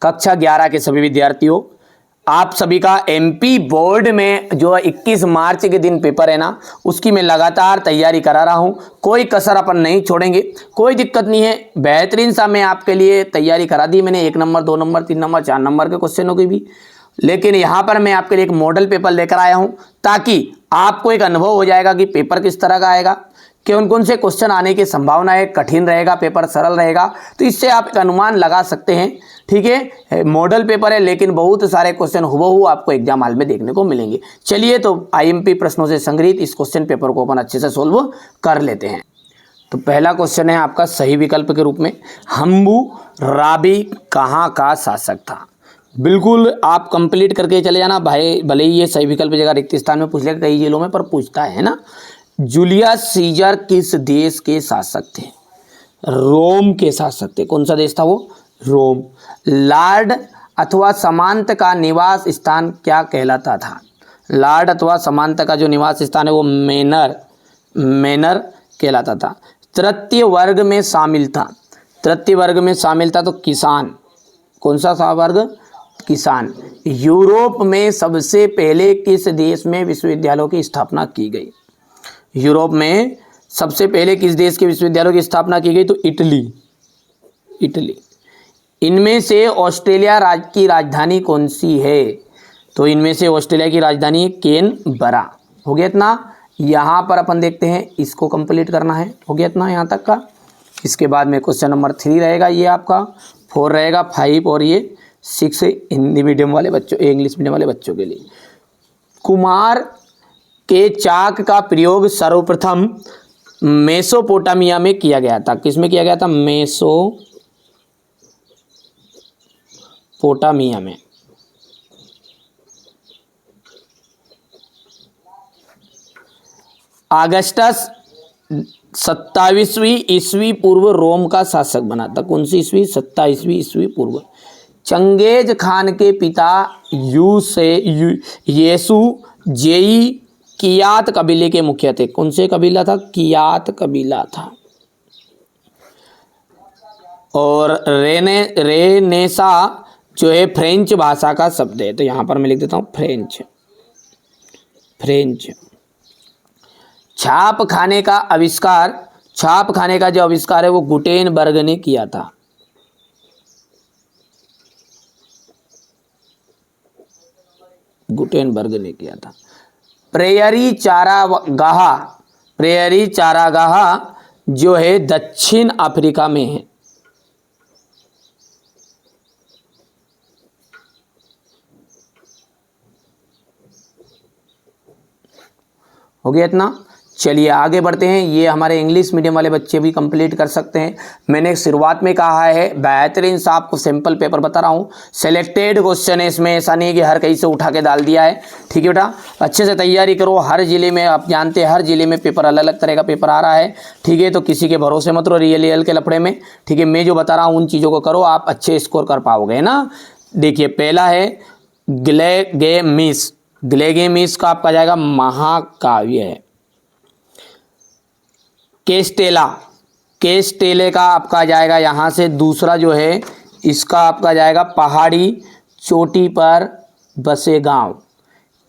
कक्षा 11 के सभी विद्यार्थियों, आप सभी का एमपी बोर्ड में जो 21 मार्च के दिन पेपर है ना, उसकी मैं लगातार तैयारी करा रहा हूं। कोई कसर अपन नहीं छोड़ेंगे, कोई दिक्कत नहीं है। बेहतरीन सा मैं आपके लिए तैयारी करा दी मैंने, 1 नंबर 2 नंबर 3 नंबर 4 नंबर के क्वेश्चनों की भी। लेकिन यहाँ पर मैं आपके लिए एक मॉडल पेपर लेकर आया हूँ, ताकि आपको एक अनुभव हो जाएगा कि पेपर किस तरह का आएगा, कौन कौन से क्वेश्चन आने की संभावना है, कठिन रहेगा पेपर, सरल रहेगा। तो इससे आप एक अनुमान लगा सकते हैं। ठीक है, मॉडल पेपर है लेकिन बहुत सारे क्वेश्चन हुबहू आपको एग्जाम हॉल में देखने को मिलेंगे। चलिए, तो आईएमपी प्रश्नों से संग्रहित इस क्वेश्चन पेपर को अपन अच्छे से सोल्व कर लेते हैं। तो पहला क्वेश्चन है आपका सही विकल्प के रूप में, हम्मुराबी कहाँ का शासक था। बिल्कुल आप कंप्लीट करके चले जाना भाई, भले ही ये सही विकल्प जगह रिक्त स्थान में पूछ लेगा, कई जिलों में पर पूछता है ना। जूलियस सीजर किस देश के शासक थे। रोम के शासक थे। कौन सा देश था वो, रोम। लॉर्ड अथवा सामंत का निवास स्थान क्या कहलाता था। लॉर्ड अथवा सामंत का जो निवास स्थान है वो मैनर कहलाता था। तृतीय वर्ग में शामिल था। तृतीय वर्ग में शामिल था तो किसान। कौन सा वर्ग, किसान। यूरोप में सबसे पहले किस देश में विश्वविद्यालयों की स्थापना की गई। यूरोप में सबसे पहले किस देश के विश्वविद्यालयों की स्थापना की गई, तो इटली। इनमें से ऑस्ट्रेलिया राज्य की राजधानी कौन सी है, तो इनमें से ऑस्ट्रेलिया की राजधानी है कैनबरा। हो गया इतना। यहाँ पर अपन देखते हैं, इसको कंप्लीट करना है। हो गया इतना यहाँ तक का। इसके बाद में क्वेश्चन नंबर 3 रहेगा, ये आपका 4 रहेगा, 5 और ये 6 हिंदी मीडियम वाले बच्चों, इंग्लिश मीडियम वाले बच्चों के लिए। कुमार के चाक का प्रयोग सर्वप्रथम मेसोपोटामिया में किया गया था। किसमें किया गया था, मेसोपोटामिया में। अगस्टस 27वीं ईस्वी पूर्व रोम का शासक बना था। कौन सी ईस्वी, 27वीं ईस्वी पूर्व। चंगेज खान के पिता येसु जेई कियात कबीले के मुखिया थे। कौन से कबीला था, कियात कबीला था। और रेनेसा जो है फ्रेंच भाषा का शब्द है, तो यहां पर मैं लिख देता हूं फ्रेंच। छाप खाने का जो आविष्कार है वो गुटेनबर्ग ने किया था। प्रेयरी चारागाह जो है दक्षिण अफ्रीका में है। हो गया इतना। चलिए आगे बढ़ते हैं। ये हमारे इंग्लिश मीडियम वाले बच्चे भी कंप्लीट कर सकते हैं। मैंने शुरुआत में कहा है बेहतरीन सा आपको सैंपल पेपर बता रहा हूँ, सेलेक्टेड क्वेश्चन है इसमें, ऐसा नहीं कि हर कहीं से उठा के डाल दिया है। ठीक है बेटा, अच्छे से तैयारी करो। हर जिले में आप जानते हैं, हर जिले में पेपर अलग अलग तरह का पेपर आ रहा है। ठीक है, तो किसी के भरोसे मत रहो रियल के लफड़े में। ठीक है, मैं जो बता रहा हूँ उन चीज़ों को करो, आप अच्छे स्कोर कर पाओगे ना। देखिए पहला है ग्लेगेमिस का आपका जाएगा महाकाव्य है। केस्टेले का आपका जाएगा यहाँ से। दूसरा जो है इसका आपका जाएगा पहाड़ी चोटी पर बसे गांव।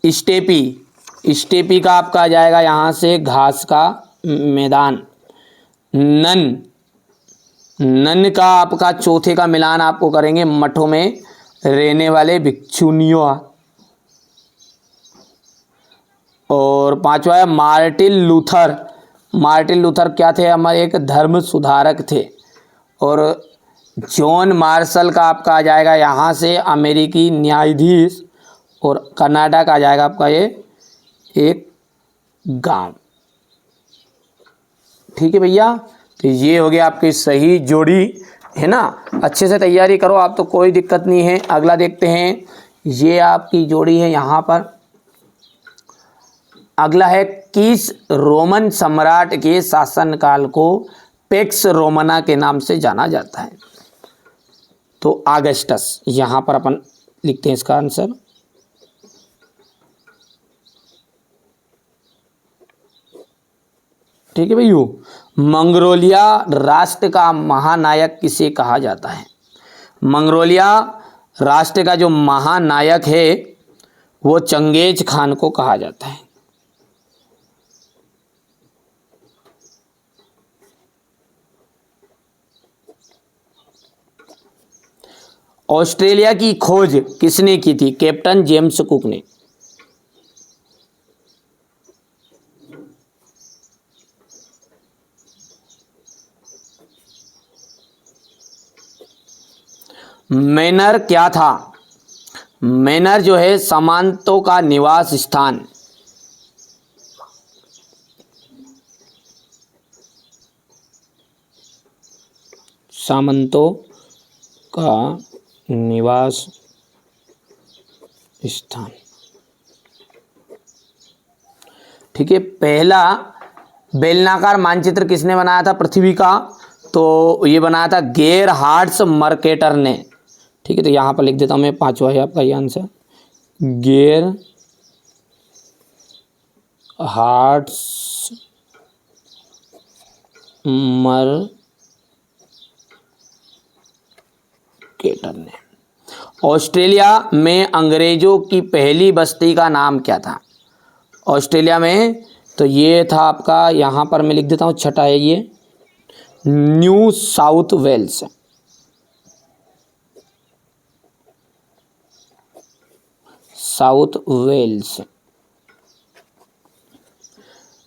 स्टेपी का आपका जाएगा यहाँ से घास का मैदान। नन का आपका चौथे का मिलान आपको करेंगे मठों में रहने वाले भिक्षुनियों। और पांचवा है मार्टिन लूथर क्या थे, हमारे एक धर्म सुधारक थे। और जॉन मार्शल का आपका आ जाएगा यहाँ से अमेरिकी न्यायाधीश। और कनाडा का आ जाएगा आपका ये एक गांव। ठीक है भैया, तो ये हो गया आपकी सही जोड़ी है ना। अच्छे से तैयारी करो आप, तो कोई दिक्कत नहीं है। अगला देखते हैं, ये आपकी जोड़ी है यहाँ पर। अगला है किस रोमन सम्राट के शासनकाल को पेक्स रोमना के नाम से जाना जाता है, तो अगस्टस। यहां पर अपन लिखते हैं इसका आंसर। ठीक है भैया। मंगोलिया राष्ट्र का महानायक किसे कहा जाता है। मंगोलिया राष्ट्र का जो महानायक है वो चंगेज खान को कहा जाता है। ऑस्ट्रेलिया की खोज किसने की थी? कैप्टन जेम्स कुक ने। मैनर क्या था? मैनर जो है सामंतों का निवास स्थान। सामंतों का निवास स्थान। ठीक है। पहला बेलनाकार मानचित्र किसने बनाया था पृथ्वी का? तो ये बनाया था गेरहार्ड्स मर्केटर ने। ठीक है, तो यहाँ पर लिख देता हूँ मैं, पांचवा है आपका ये आंसर, गेरहार्ड्स मर्केटर ने। ऑस्ट्रेलिया में अंग्रेजों की पहली बस्ती का नाम क्या था? ऑस्ट्रेलिया में तो ये था आपका, यहाँ पर मैं लिख देता हूँ, छठा है ये, New South Wales. South Wales.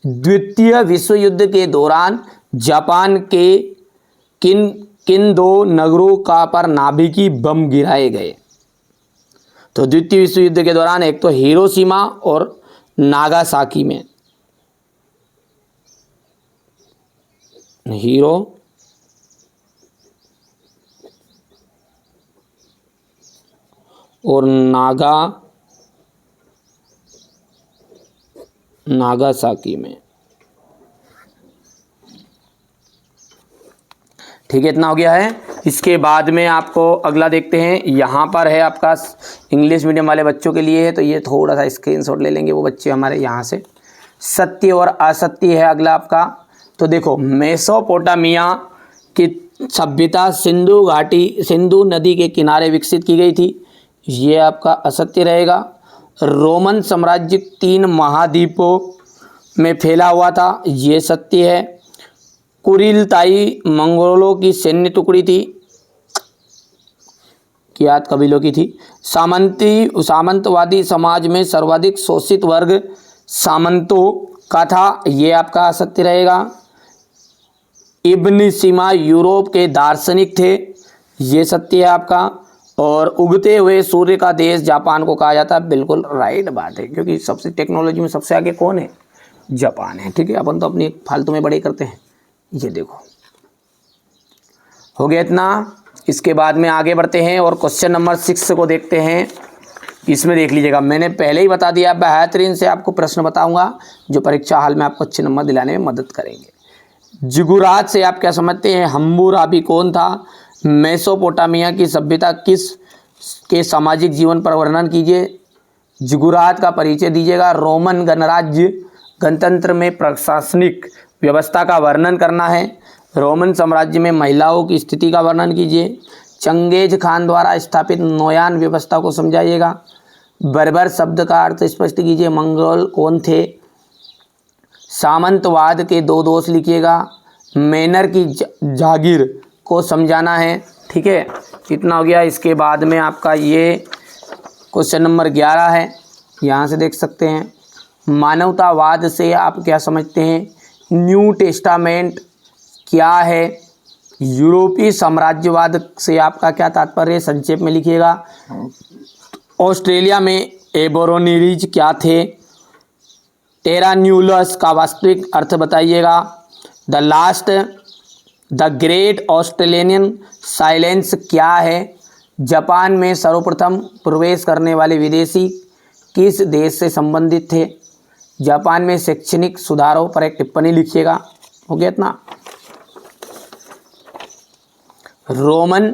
द्वितीय विश्व युद्ध के दौरान जापान के किन किन दो नगरों का पर नाभिकी बम गिराए गए? तो द्वितीय विश्व युद्ध के दौरान एक तो हिरोशिमा और नागासाकी में। हीरो और नागासाकी में। ठीक है, इतना हो गया है। इसके बाद में आपको अगला देखते हैं। यहाँ पर है आपका इंग्लिश मीडियम वाले बच्चों के लिए है, तो ये थोड़ा सा स्क्रीनशॉट ले लेंगे वो बच्चे हमारे यहाँ से। सत्य और असत्य है अगला आपका। तो देखो, मेसोपोटामिया की सभ्यता सिंधु घाटी, सिंधु नदी के किनारे विकसित की गई थी, ये आपका असत्य रहेगा। रोमन साम्राज्य 3 महाद्वीपों में फैला हुआ था, ये सत्य है। कुरिलताई मंगोलों की सैन्य टुकड़ी थी, कियात कबीलों की थी। सामंतवादी समाज में सर्वाधिक शोषित वर्ग सामंतों का था, ये आपका असत्य रहेगा। इब्न सीना यूरोप के दार्शनिक थे, ये सत्य है आपका। और उगते हुए सूर्य का देश जापान को कहा जाता है, बिल्कुल राइट बात है, क्योंकि सबसे टेक्नोलॉजी में सबसे आगे कौन है? जापान है। ठीक है, अपन तो अपनी फालतू में बड़े करते हैं। ये देखो, हो गया इतना। इसके बाद में आगे बढ़ते हैं और क्वेश्चन नंबर 6 को देखते हैं। इसमें देख लीजिएगा, मैंने पहले ही बता दिया, बेहतरीन से आपको प्रश्न बताऊंगा जो परीक्षा हाल में आपको अच्छे नंबर दिलाने में मदद करेंगे। जिगुरात से आप क्या समझते हैं? हम्मुराबी कौन था? मेसोपोटामिया की सभ्यता किस के सामाजिक जीवन पर वर्णन कीजिए। जिगुरात का परिचय दीजिएगा। रोमन गणराज्य गणतंत्र में प्रशासनिक व्यवस्था का वर्णन करना है। रोमन साम्राज्य में महिलाओं की स्थिति का वर्णन कीजिए। चंगेज खान द्वारा स्थापित नोयान व्यवस्था को समझाइएगा। बर्बर शब्द का अर्थ स्पष्ट कीजिए। मंगोल कौन थे? सामंतवाद के 2 दोष लिखिएगा। मैनर की जागीर को समझाना है। ठीक है, इतना हो गया। इसके बाद में आपका ये क्वेश्चन नंबर 11 है, यहाँ से देख सकते हैं। मानवतावाद से आप क्या समझते हैं? न्यू टेस्टामेंट क्या है? यूरोपीय साम्राज्यवाद से आपका क्या तात्पर्य है? संक्षेप में लिखिएगा। ऑस्ट्रेलिया में एबोरिजिन्स क्या थे? टेरान्यूलस का वास्तविक अर्थ बताइएगा। द ग्रेट ऑस्ट्रेलियन साइलेंस क्या है? जापान में सर्वप्रथम प्रवेश करने वाले विदेशी किस देश से संबंधित थे? जापान में शैक्षणिक सुधारों पर एक टिप्पणी लिखिएगा। हो गया इतना। रोमन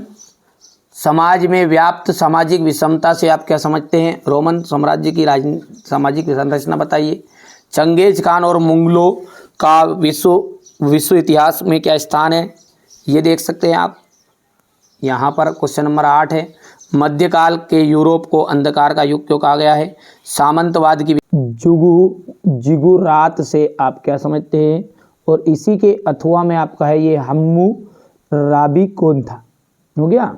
समाज में व्याप्त सामाजिक विषमता से आप क्या समझते हैं? रोमन साम्राज्य की सामाजिक संरचना बताइए। चंगेज खान और मुगलों का विश्व इतिहास में क्या स्थान है? ये देख सकते हैं आप। यहाँ पर क्वेश्चन नंबर 8 है। मध्यकाल के यूरोप को अंधकार का युग क्यों कहा गया है? सामंतवाद की जिगुरात से आप क्या समझते हैं? और इसी के अथवा में आपका है ये हम्मुराबी कौन था? हो गया।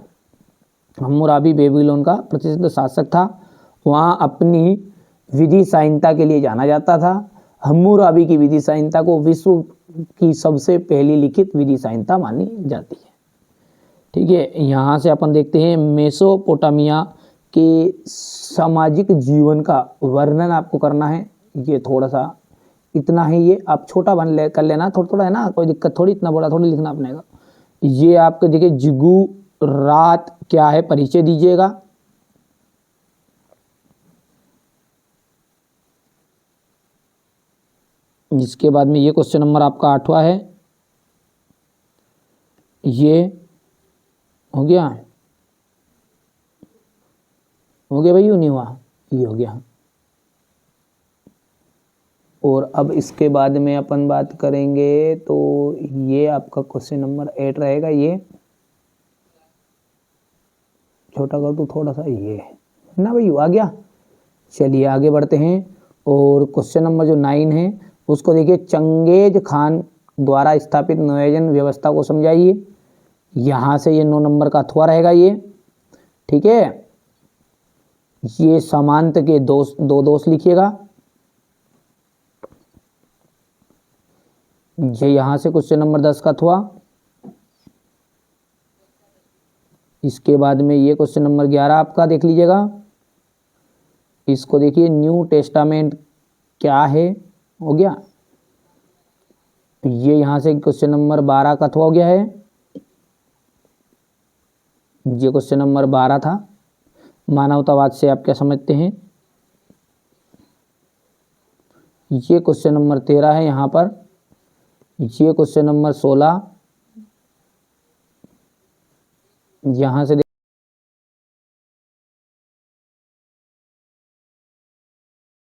हम्मुराबी बेबीलोन का प्रसिद्ध शासक था, वहाँ अपनी विधि संहिता के लिए जाना जाता था। हम्मुराबी की विधि संहिता को विश्व की सबसे पहली लिखित विधि संहिता मानी जाती है। ठीक है, यहाँ से अपन देखते हैं मेसोपोटामिया के सामाजिक जीवन का वर्णन आपको करना है। ये थोड़ा सा इतना ही, ये आप छोटा कर लेना, थोड़ा थोड़ा है ना, कोई दिक्कत थोड़ी, इतना बड़ा थोड़ी लिखना अपने का। ये आपके देखिए जिगुरात क्या है, परिचय दीजिएगा। इसके बाद में ये क्वेश्चन नंबर आपका 8वां है, ये हो गया भाई, नहीं हुआ, ये हो गया। और अब इसके बाद में अपन बात करेंगे तो ये आपका क्वेश्चन नंबर 8 रहेगा। ये छोटा कर दूँ थोड़ा सा, ये है ना भाई, आ गया। चलिए आगे बढ़ते हैं और क्वेश्चन नंबर जो 9 है उसको देखिए, चंगेज खान द्वारा स्थापित नियोजन व्यवस्था को समझाइए। यहाँ से ये 9 नंबर का अथवा रहेगा ये। ठीक है, ये समांत के दो दोष लिखिएगा। ये यहाँ से क्वेश्चन नंबर 10 का अथवा। इसके बाद में ये क्वेश्चन नंबर 11 आपका देख लीजिएगा। इसको देखिए, न्यू टेस्टामेंट क्या है, हो गया। ये यहाँ से क्वेश्चन नंबर 12 का अथवा हो गया है। ये क्वेश्चन नंबर 12 था। मानवतावाद से आप क्या समझते हैं? ये क्वेश्चन नंबर 13 है यहाँ पर। ये क्वेश्चन नंबर 16 यहाँ से